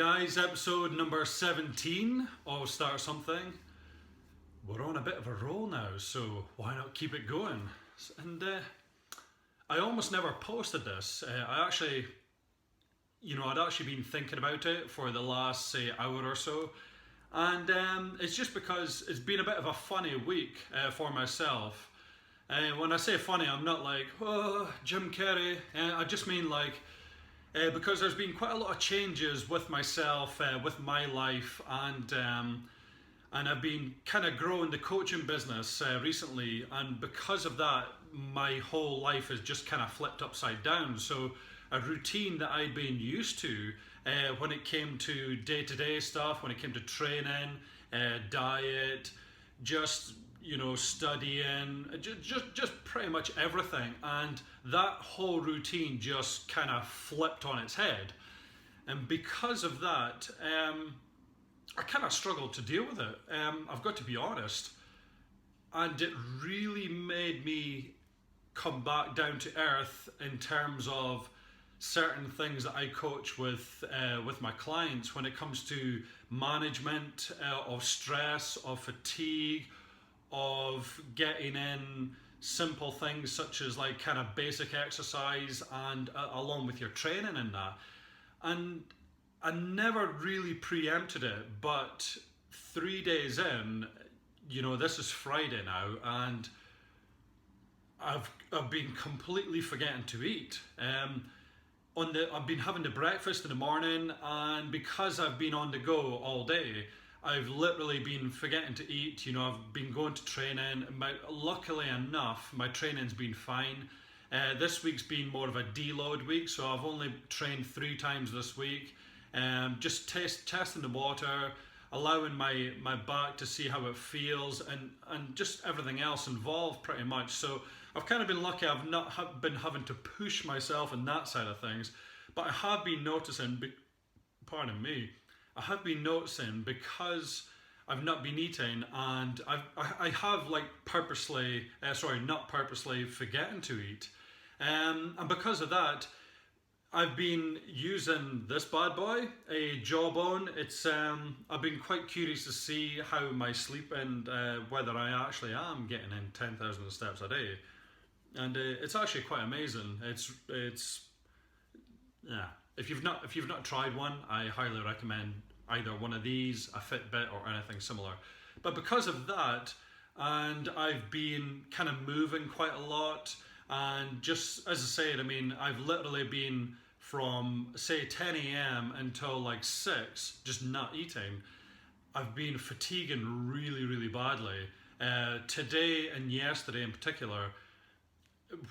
guys, episode number 17 of Start Something. We're on a bit of a roll now, so why not keep it going? And I almost never posted this. I'd actually been thinking about it for the last, say, hour or so. And it's just because it's been a bit of a funny week for myself. When I say funny, I'm not like, oh, Jim Carrey. I just mean like, because there's been quite a lot of changes with myself, with my life, and I've been kind of growing the coaching business recently, and because of that, my whole life has just kind of flipped upside down. So a routine that I'd been used to when it came to day-to-day stuff, when it came to training, diet, just studying, just pretty much everything, and that whole routine just kind of flipped on its head. And because of that, I kind of struggled to deal with it. I've got to be honest, and it really made me come back down to earth in terms of certain things that I coach with my clients when it comes to management of stress, of fatigue, of getting in simple things such as like kind of basic exercise and along with your training and that. And I never really preempted it, but 3 days in, this is Friday now, and I've been completely forgetting to eat. I've been having the breakfast in the morning, and because I've been on the go all day, I've literally been forgetting to eat. I've been going to training. Luckily enough, my training's been fine. This week's been more of a deload week, so I've only trained 3 times this week. Just testing the water, allowing my back to see how it feels, and just everything else involved pretty much. So I've kind of been lucky. I've not been having to push myself in that side of things, but I have been noticing, I have been noticing because I've not been eating, and I have like not purposely forgetting to eat, and because of that, I've been using this bad boy, a Jawbone. It's I've been quite curious to see how my sleep and whether I actually am getting in 10,000 steps a day, and it's actually quite amazing. It's yeah. If you've not tried one, I highly recommend either one of these, a Fitbit, or anything similar. But because of that, and I've been kind of moving quite a lot, and just as I said, I've literally been from say 10 a.m. until like 6, just not eating. I've been fatiguing really, really badly. Today and yesterday in particular,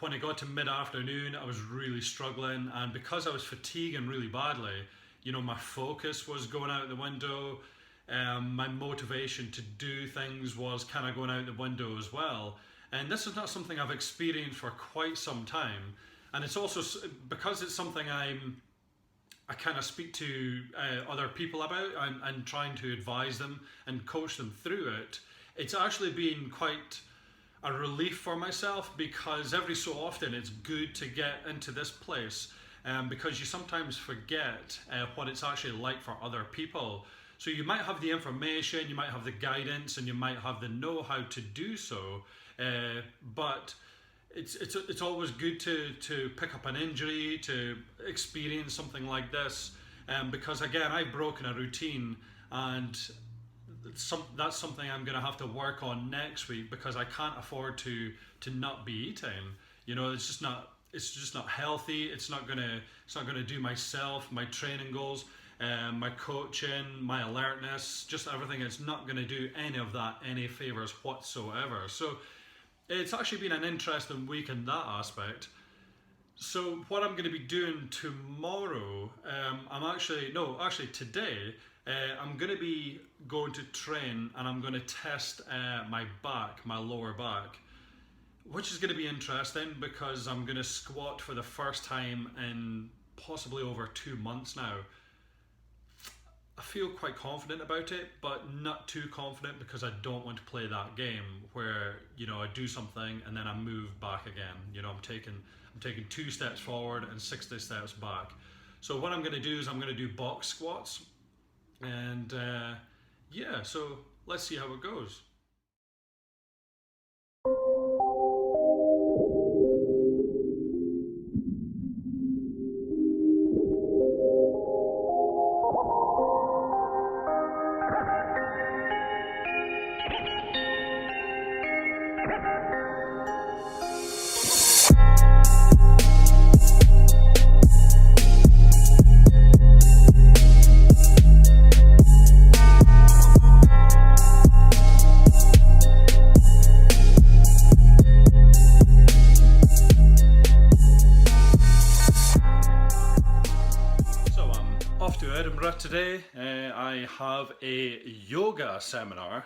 when it got to mid-afternoon, I was really struggling, and because I was fatiguing really badly, my focus was going out the window. My motivation to do things was kind of going out the window as well. And this is not something I've experienced for quite some time. And it's also because it's something I kind of speak to other people about and trying to advise them and coach them through it. It's actually been quite a relief for myself, because every so often it's good to get into this place, because you sometimes forget what it's actually like for other people. So you might have the information, you might have the guidance, and you might have the know-how to do so, but it's always good to pick up an injury, to experience something like this, because again, I've broken a routine, and that's something I'm going to have to work on next week, because I can't afford to not be eating. It's just not healthy. It's not gonna do myself, my training goals, my coaching, my alertness, just everything. It's not gonna do any of that any favors whatsoever. So it's actually been an interesting week in that aspect. So what I'm going to be doing tomorrow, today, I'm going to be going to train, and I'm going to test my lower back, which is going to be interesting because I'm going to squat for the first time in possibly over 2 months now. I feel quite confident about it, but not too confident, because I don't want to play that game where I do something and then I move back again. I'm taking 2 steps forward and 60 steps back. So what I'm going to do is I'm going to do box squats, And yeah, so let's see how it goes. So I'm off to Edinburgh today. I have a yoga seminar,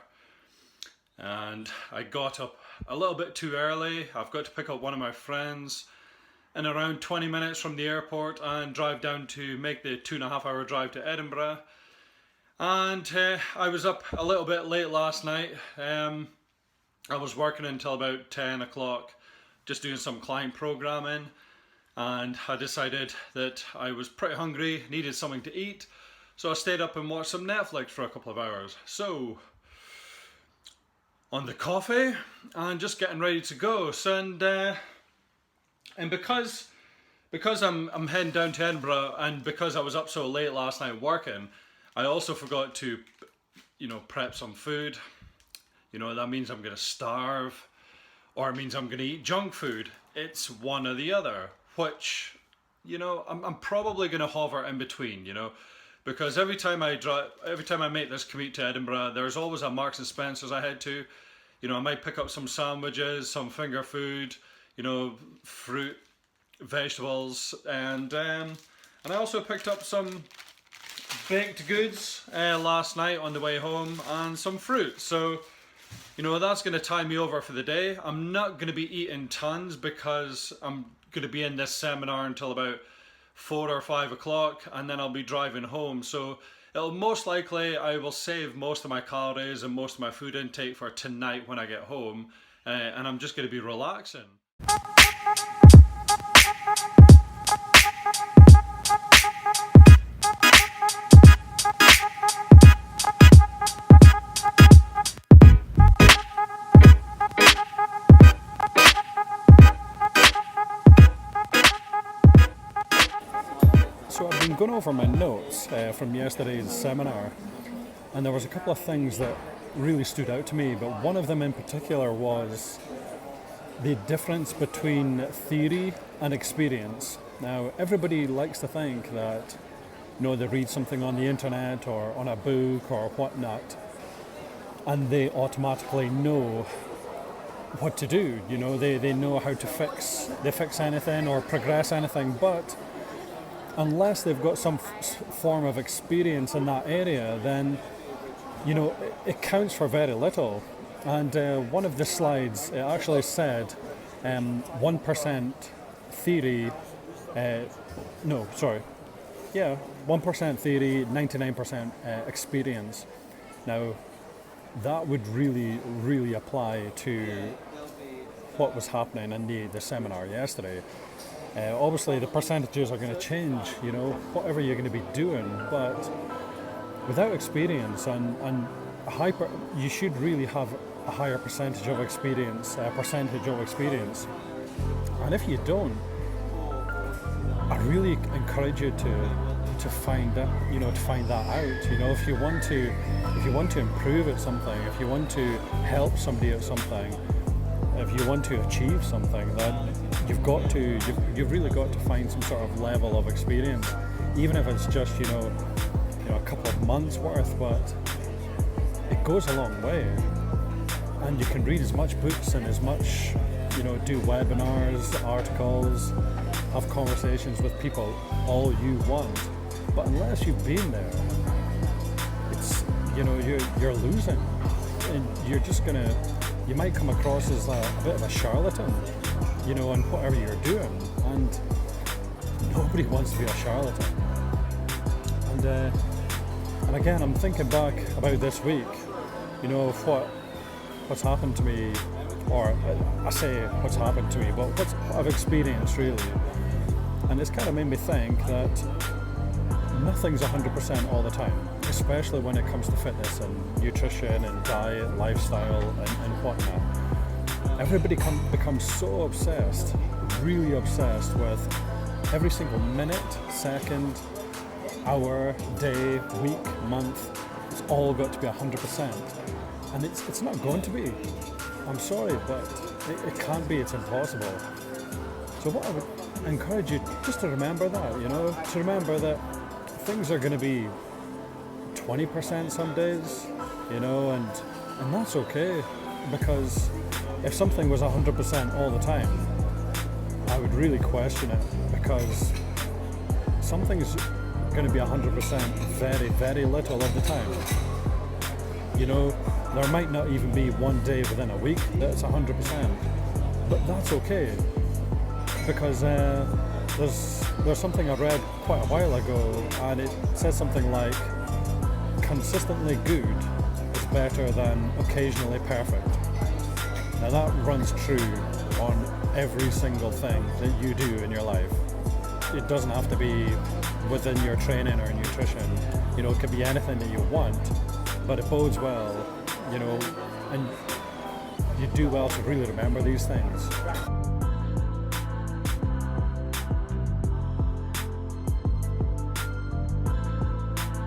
and I got up a little bit too early. I've got to pick up one of my friends in around 20 minutes from the airport and drive down to make the 2.5 hour drive to Edinburgh. And I was up a little bit late last night. I was working until about 10 o'clock, just doing some client programming. And I decided that I was pretty hungry, needed something to eat. So I stayed up and watched some Netflix for a couple of hours. So, on the coffee and just getting ready to go. So, and because I'm heading down to Edinburgh, and because I was up so late last night working, I also forgot to, prep some food. That means I'm going to starve, or it means I'm going to eat junk food. It's one or the other, which, I'm probably going to hover in between, because every time I make this commute to Edinburgh, there's always a Marks and Spencer's I head to. I might pick up some sandwiches, some finger food, fruit, vegetables, and I also picked up some baked goods last night on the way home, and some fruit. So, that's going to tie me over for the day. I'm not going to be eating tons because I'm going to be in this seminar until about 4 or 5 o'clock, and then I'll be driving home. So it'll most likely, I will save most of my calories and most of my food intake for tonight when I get home, and I'm just going to be relaxing. So I've been going over my notes from yesterday's seminar, and there was a couple of things that really stood out to me, but one of them in particular was the difference between theory and experience. Now, everybody likes to think that, they read something on the internet or on a book or whatnot, and they automatically know what to do. They know how to fix anything or progress anything, but unless they've got some form of experience in that area, then it counts for very little. And one of the slides, it actually said 1% theory, 1% theory, 99% experience. Now, that would really, really apply to what was happening in the seminar yesterday. Obviously, the percentages are going to change, whatever you're going to be doing, but without experience and you should really have a higher percentage of experience. And if you don't, I really encourage you to find that, to find that out. If you want to improve at something, if you want to help somebody at something, if you want to achieve something, then you've really got to find some sort of level of experience, even if it's just a couple of months worth, but it goes a long way. And you can read as much books and as much, do webinars, articles, have conversations with people all you want, but unless you've been there, it's you're losing, and you might come across as a bit of a charlatan, on whatever you're doing, and nobody wants to be a charlatan. And again, I'm thinking back about this week, of what's happened to me, or I say what's happened to me, but what I've experienced really, and it's kind of made me think that nothing's 100% all the time, especially when it comes to fitness and nutrition and diet, lifestyle, and whatnot. Everybody becomes so obsessed, really obsessed with every single minute, second, hour, day, week, month. It's all got to be 100%. And it's not going to be. I'm sorry, but it can't be, it's impossible. So what I would encourage you just to remember that, to remember that things are going to be 20% some days, and that's okay, because if something was 100% all the time, I would really question it, because something's going to be 100% very, very little of the time. There might not even be one day within a week that's 100%, but that's okay, because there's something I read quite a while ago, and it says something like, consistently good is better than occasionally perfect. Now that runs true on every single thing that you do in your life. It doesn't have to be within your training or nutrition. It could be anything that you want, but it bodes well, and you do well to really remember these things.